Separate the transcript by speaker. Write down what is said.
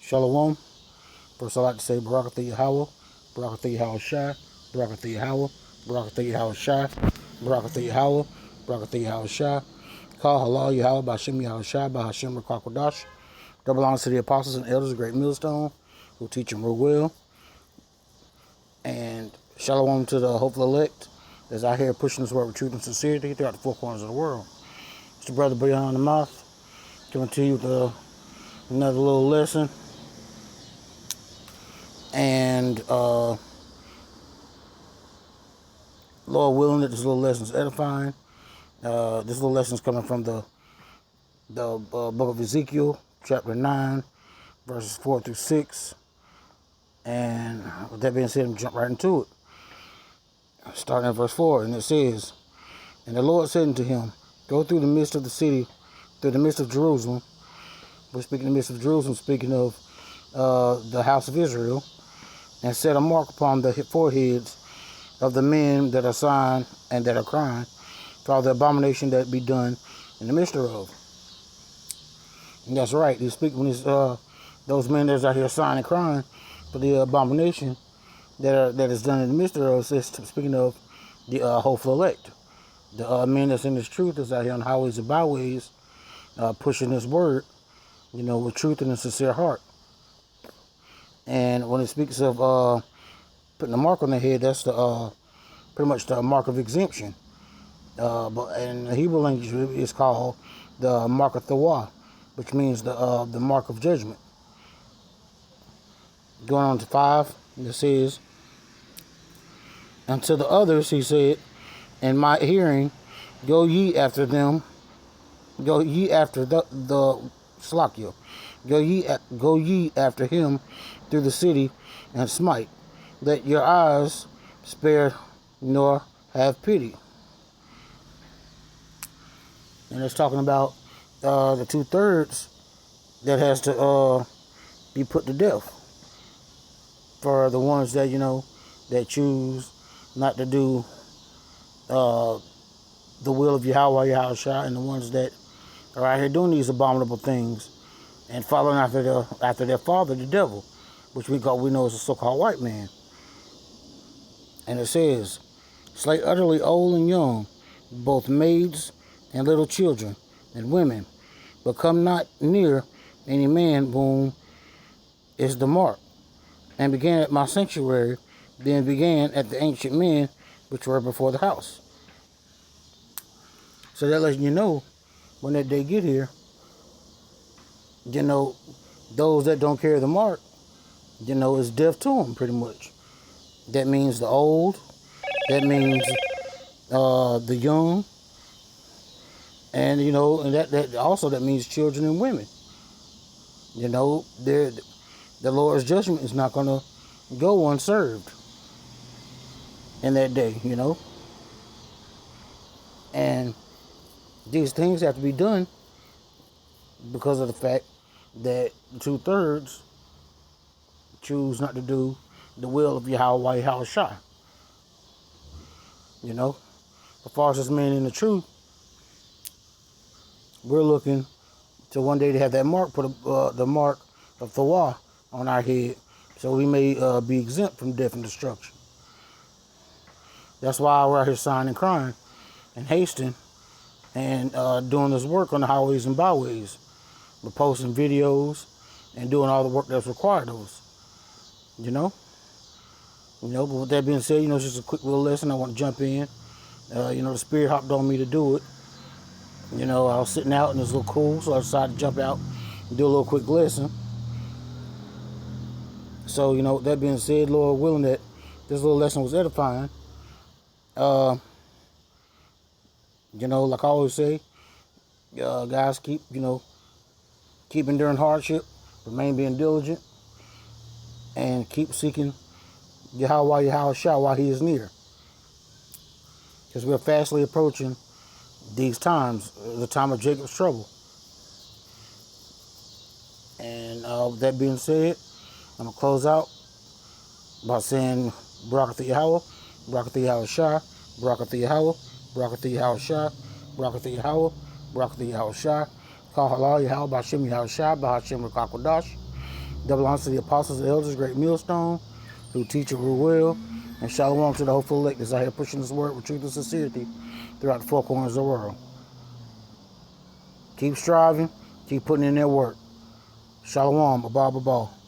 Speaker 1: Shalom. First, I'd like to say Barakatha Yahweh, Barakatha Yahweh Shai, Barakatha Yahweh, Barakatha Yahweh Shai, Barakatha Yahweh, Barakatha Yahweh Shai. Call Halal Yahweh, Ba'Shem Yahweh Shai, Ba'Hashem Rakakwadash. Double honors to the apostles and elders of Great Millstone who teach them real well. And Shalom to the hopeful elect that's out here pushing this word with truth and sincerity throughout the four corners of the world. It's your brother Beyond the Mouth coming to you with another little lesson. And Lord willing that this little lesson is edifying. This little lesson is coming from the book of Ezekiel, chapter 9, verses 4 through 6. And with that being said, I'm jump right into it. Starting at verse 4, and it says, "And the Lord said unto him, Go through the midst of the city, through the midst of Jerusalem." We're speaking in the midst of Jerusalem, speaking of the house of Israel, "and set a mark upon the foreheads of the men that are sighing and that are crying, for all the abomination that be done in the midst thereof." And that's right. He's speaking when he's those men that's out here sighing and crying for the abomination that is done in the midst thereof. It's speaking of the hopeful elect, the men that's in this truth that's out here on highways and byways, pushing this word, with truth and a sincere heart. And when it speaks of putting a mark on their head, that's the pretty much the mark of exemption. But in the Hebrew language, it's called the mark of Thawah, which means the mark of judgment. Going on to 5, it says, "And to the others he said, in my hearing, go ye after them, go ye after the Slakia, go ye after him through the city, and smite. Let your eyes spare nor have pity." And it's talking about the 2/3 that has to be put to death. For the ones that, that choose not to do the will of Yahweh, Yahweh Shai, and the ones that are out here doing these abominable things and following after their father, the devil, which we know is a so-called white man. And it says, "Slay utterly old and young, both maids and little children and women, but come not near any man whom is the mark. And began at my sanctuary, then began at the ancient men which were before the house." So that lets you know, when that day get here, those that don't carry the mark, is death to them, pretty much. That means the old, that means the young, and and that also that means children and women. The Lord's judgment is not going to go unserved in that day, And these things have to be done because of the fact that 2/3 choose not to do the will of Yahweh, Yahweh Shai. As far as this man in the truth, we're looking to one day to have that mark, put the mark of Thawah on our head, so we may be exempt from death and destruction. That's why we're out here sighing and crying and hasting and doing this work on the highways and byways. We're posting videos and doing all the work that's required of us. But with that being said, it's just a quick little lesson. I want to jump in. The Spirit hopped on me to do it. I was sitting out and it was a little cool, so I decided to jump out and do a little quick lesson. So, with that being said, Lord willing that this little lesson was edifying. Like I always say, guys, keep enduring hardship, remain being diligent, and keep seeking Yahweh, Yahweh Shai while he is near. Because we're fastly approaching these times, the time of Jacob's trouble. And with that being said, I'm going to close out by saying Barakatha Yahweh, Barakatha Yahweh Shai, Barakatha Yahweh, Barakatha Yahweh Shai, Barakatha Yahweh, Barakatha Yahweh Shai. Call Halal Yahweh, Ba'Shem Yahweh Shai, Ba'Hashem Rakakwadash. Double honors to the apostles, the elders, great millstone, who teach and rule well. And shalom to the hopeful elect that's out here pushing this word with truth and sincerity throughout the four corners of the world. Keep striving, keep putting in their work. Shalom, abba, abba.